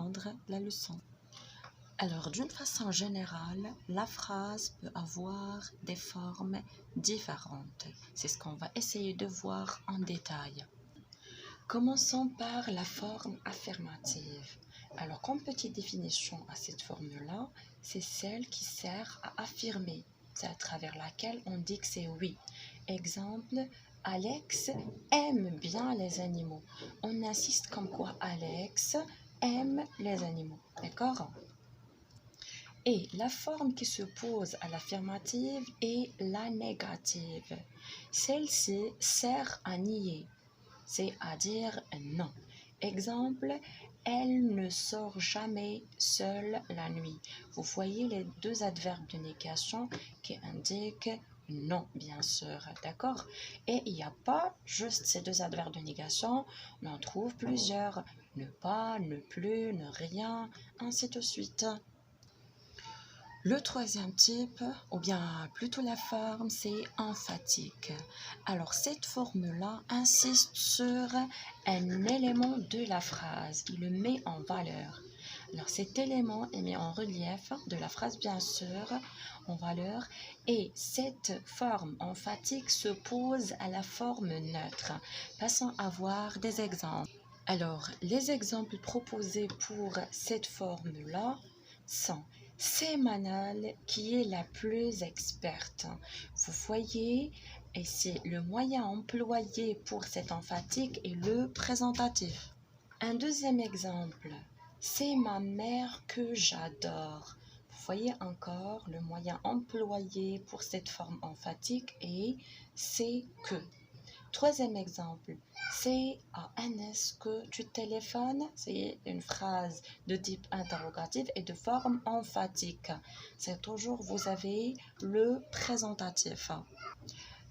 comprendre la leçon. Alors, d'une façon générale, la phrase peut avoir des formes différentes. C'est ce qu'on va essayer de voir en détail. Commençons par la forme affirmative. Alors, comme petite définition à cette forme-là, c'est celle qui sert à affirmer. C'est à travers laquelle on dit que c'est oui. Exemple, Alex aime bien les animaux. On insiste comme quoi Alex aime les animaux. D'accord ? Et la forme qui se pose à l'affirmative est la négative. Celle-ci sert à nier, c'est à dire non. Exemple, elle ne sort jamais seule la nuit. Vous voyez les deux adverbes de négation qui indiquent non, bien sûr, d'accord? Et il n'y a pas juste ces deux adverbes de négation, on en trouve plusieurs. Ne pas, ne plus, ne rien, ainsi de suite. Le troisième type, ou bien plutôt la forme, c'est emphatique. Alors cette forme-là insiste sur un élément de la phrase, il le met en valeur. Alors cet élément est mis en relief de la phrase bien sûr, en valeur, et cette forme emphatique se pose à la forme neutre. Passons à voir des exemples. Alors les exemples proposés pour cette forme-là sont: c'est Manal qui est la plus experte. Vous voyez, et c'est le moyen employé pour cet emphatique et le présentatif. Un deuxième exemple, c'est ma mère que j'adore. Vous voyez encore le moyen employé pour cette forme emphatique et c'est que. Troisième exemple, c'est à Agnès que tu téléphones. C'est une phrase de type interrogatif et de forme emphatique. C'est toujours, vous avez le présentatif.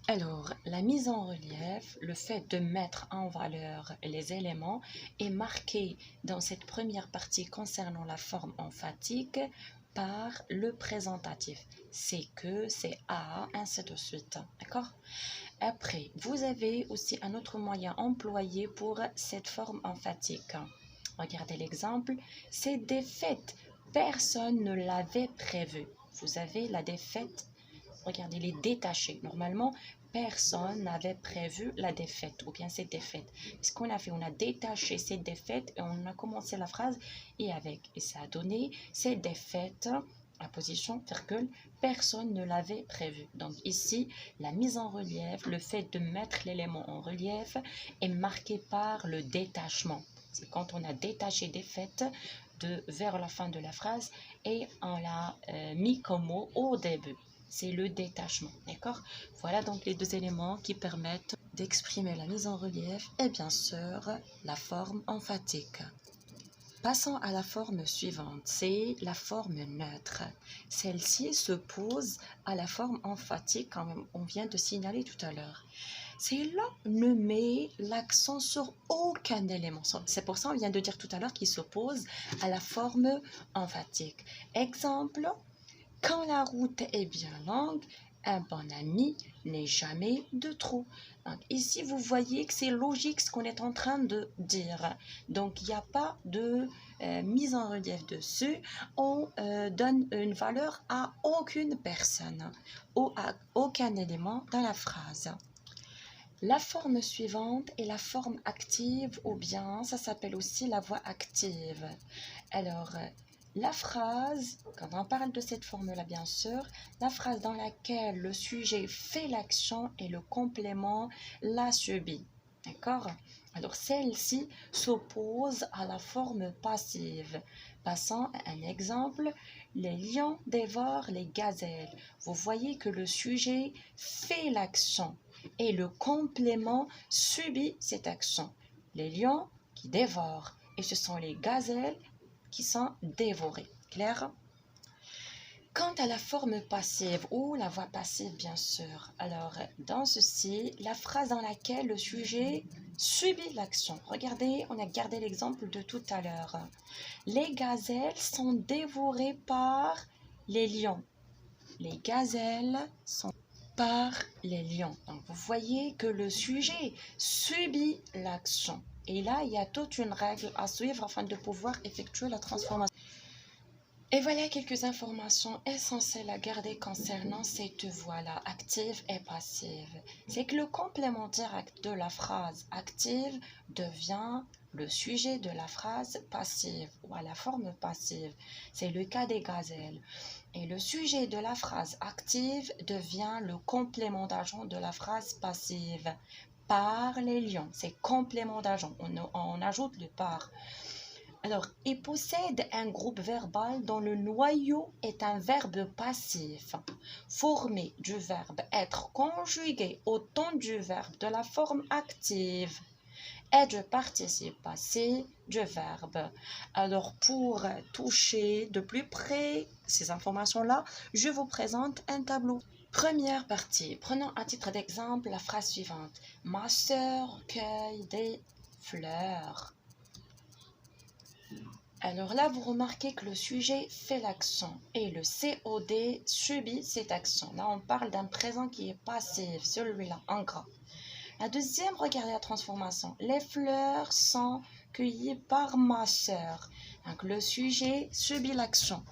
Alors, la mise en relief, le fait de mettre en valeur les éléments est marqué dans cette première partie concernant la forme emphatique par le présentatif. C'est que, c'est à, ainsi de suite. D'accord ? Après, vous avez aussi un autre moyen employé pour cette forme emphatique. Regardez l'exemple. C'est défaite. Personne ne l'avait prévu. Vous avez la défaite. Regardez, les détachés. Normalement, personne n'avait prévu la défaite ou bien cette défaite. Ce qu'on a fait, on a détaché cette défaite et on a commencé la phrase et avec. Et ça a donné cette défaite. La position, virgule, personne ne l'avait prévu. Donc ici, la mise en relief, le fait de mettre l'élément en relief est marqué par le détachement. C'est quand on a détaché des faits vers la fin de la phrase et on l'a mis comme mot au début. C'est le détachement, d'accord? Voilà donc les deux éléments qui permettent d'exprimer la mise en relief et bien sûr la forme emphatique. Passons à la forme suivante, c'est la forme neutre. Celle-ci se pose à la forme emphatique, comme on vient de signaler tout à l'heure. Celle-là ne met l'accent sur aucun élément. C'est pour ça qu'on vient de dire tout à l'heure qu'il s'oppose à la forme emphatique. Exemple, quand la route est bien longue, un bon ami n'est jamais de trop. Donc ici, vous voyez que c'est logique ce qu'on est en train de dire. Donc, il n'y a pas de mise en relief dessus. On donne une valeur à aucune personne ou à aucun élément dans la phrase. La forme suivante est la forme active ou bien ça s'appelle aussi la voix active. Alors, la phrase, quand on parle de cette forme-là, bien sûr, la phrase dans laquelle le sujet fait l'action et le complément l'a subi. D'accord? Alors, celle-ci s'oppose à la forme passive. Passons à un exemple. Les lions dévorent les gazelles. Vous voyez que le sujet fait l'action et le complément subit cette action. Les lions qui dévorent et ce sont les gazelles qui sont dévorés. Clair? Quant à la forme passive ou la voix passive, bien sûr, alors dans ceci, la phrase dans laquelle le sujet subit l'action. Regardez, on a gardé l'exemple de tout à l'heure. Les gazelles sont dévorées par les lions. Les gazelles sont par les lions. Donc, vous voyez que le sujet subit l'action. Et là, il y a toute une règle à suivre afin de pouvoir effectuer la transformation. Et voilà quelques informations essentielles à garder concernant ces deux voix-là, active et passive. C'est que le complément direct de la phrase active devient le sujet de la phrase passive ou à la forme passive. C'est le cas des gazelles. Et le sujet de la phrase active devient le complément d'agent de la phrase passive. Par les lions, c'est complément d'agent. On ajoute le par. Alors, il possède un groupe verbal dont le noyau est un verbe passif, formé du verbe être conjugué au temps du verbe de la forme active et du participe passé du verbe. Alors, pour toucher de plus près ces informations-là, je vous présente un tableau. Première partie, prenons à titre d'exemple la phrase suivante. Ma sœur cueille des fleurs. Alors là, vous remarquez que le sujet fait l'accent et le COD subit cet accent. Là, on parle d'un présent qui est passif, celui-là, en gras. La deuxième, regardez la transformation. Les fleurs sont cueillies par ma sœur. Donc, le sujet subit l'accent.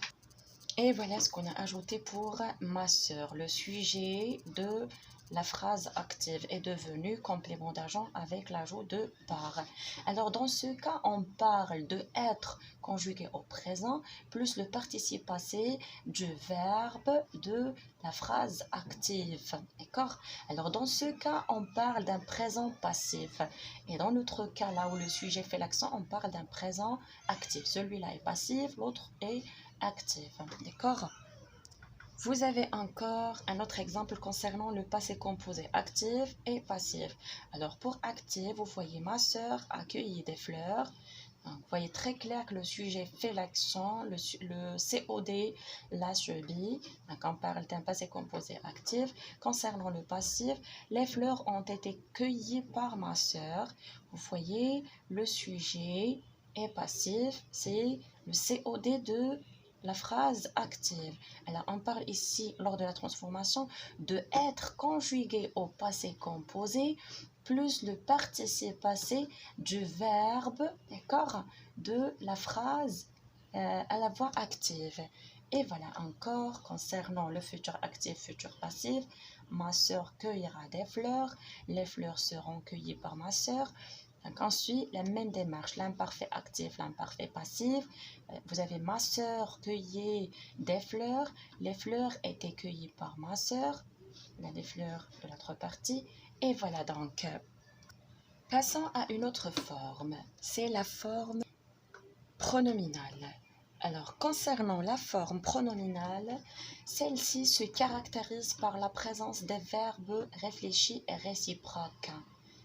Et voilà ce qu'on a ajouté pour ma sœur. Le sujet de la phrase active est devenu complément d'agent avec l'ajout de par. Alors dans ce cas, on parle de être conjugué au présent plus le participe passé du verbe de la phrase active. D'accord? Alors dans ce cas, on parle d'un présent passif. Et dans l'autre cas, là où le sujet fait l'accent, on parle d'un présent actif. Celui-là est passif, l'autre est active. D'accord? Vous avez encore un autre exemple concernant le passé composé actif et passif. Alors pour actif, vous voyez ma sœur a cueilli des fleurs. Donc, vous voyez très clair que le sujet fait l'accent, le COD l'a subi. Donc on parle d'un passé composé actif. Concernant le passif, les fleurs ont été cueillies par ma sœur. Vous voyez le sujet est passif, c'est le COD de la phrase active. Alors, on parle ici, lors de la transformation, de être conjugué au passé composé plus le participe passé du verbe, d'accord, de la phrase à la voix active. Et voilà encore, concernant le futur actif, futur passif, ma sœur cueillera des fleurs, les fleurs seront cueillies par ma sœur. Donc ensuite, la même démarche, l'imparfait actif, l'imparfait passif. Vous avez ma sœur cueillir des fleurs. Les fleurs étaient cueillies par ma sœur. Là, les fleurs de l'autre partie. Et voilà donc. Passons à une autre forme. C'est la forme pronominale. Alors, concernant la forme pronominale, celle-ci se caractérise par la présence des verbes réfléchis et réciproques.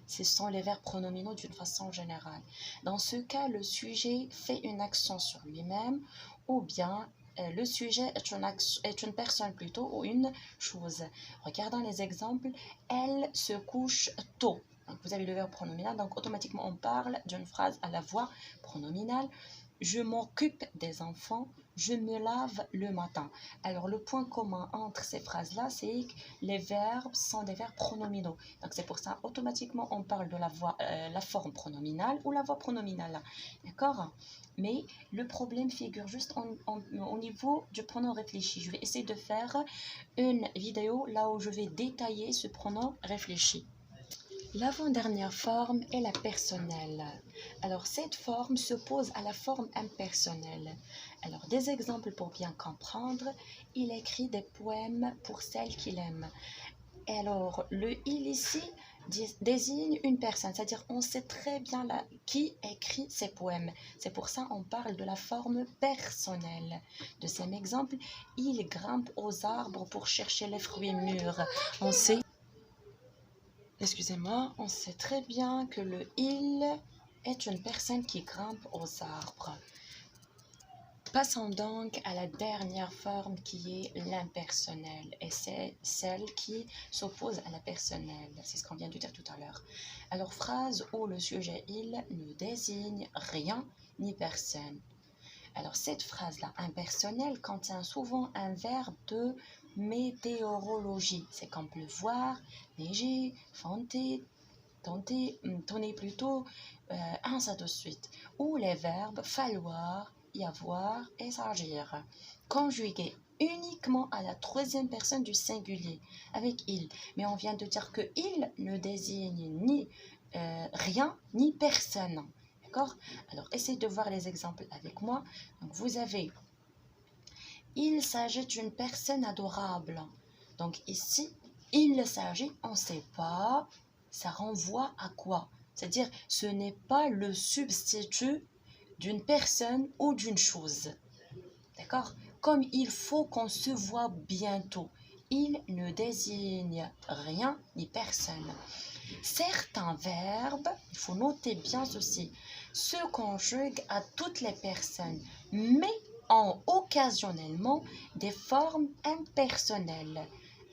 Ce sont les verbes pronominaux d'une façon générale. Dans ce cas, le sujet fait un accent sur lui-même ou bien le sujet est une personne plutôt ou une chose. Regardons les exemples. Elle se couche tôt. Donc, vous avez le verbe pronominal, donc automatiquement on parle d'une phrase à la voix pronominale. Je m'occupe des enfants, je me lave le matin. Alors, le point commun entre ces phrases-là, c'est que les verbes sont des verbes pronominaux. Donc, c'est pour ça, automatiquement, on parle de la forme pronominale ou la voix pronominale. D'accord? Mais le problème figure juste au niveau du pronom réfléchi. Je vais essayer de faire une vidéo là où je vais détailler ce pronom réfléchi. L'avant-dernière forme est la personnelle. Alors, cette forme s'oppose à la forme impersonnelle. Alors, des exemples pour bien comprendre. Il écrit des poèmes pour celle qu'il aime. Alors, le « il » ici désigne une personne, c'est-à-dire on sait très bien là, qui écrit ces poèmes. C'est pour ça qu'on parle de la forme personnelle. Deuxième exemple, il grimpe aux arbres pour chercher les fruits mûrs. On sait Excusez-moi, on sait très bien que le « il » est une personne qui grimpe aux arbres. Passons donc à la dernière forme qui est l'impersonnelle et c'est celle qui s'oppose à la personnelle. C'est ce qu'on vient de dire tout à l'heure. Alors, phrase où le sujet « il » ne désigne rien ni personne. Alors, cette phrase-là, impersonnelle, contient souvent un verbe de météorologie. C'est comme pleuvoir, neiger, fonder. tenez plutôt ainsi de suite, ou les verbes falloir, y avoir et s'agir, conjugués uniquement à la troisième personne du singulier, avec il. Mais on vient de dire que il ne désigne ni rien ni personne. D'accord? Alors, essayez de voir les exemples avec moi. Donc, vous avez il s'agit d'une personne adorable. Donc, ici, il s'agit, on ne sait pas, ça renvoie à quoi? C'est-à-dire, ce n'est pas le substitut d'une personne ou d'une chose. D'accord? Comme il faut qu'on se voit bientôt. Il ne désigne rien ni personne. Certains verbes, il faut noter bien ceci, se conjuguent à toutes les personnes, mais ont occasionnellement des formes impersonnelles.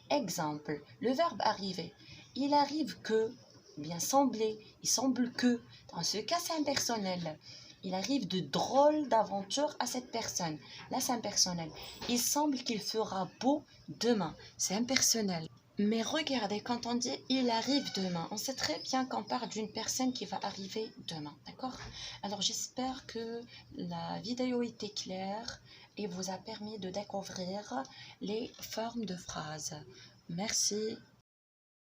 Exemple, le verbe arriver. Il arrive que, bien sembler, il semble que. Dans ce cas, c'est impersonnel. Il arrive de drôles d'aventures à cette personne. Là, c'est impersonnel. Il semble qu'il fera beau demain. C'est impersonnel. Mais regardez, quand on dit il arrive demain, on sait très bien qu'on parle d'une personne qui va arriver demain, d'accord? Alors j'espère que la vidéo était claire et vous a permis de découvrir les formes de phrases. Merci.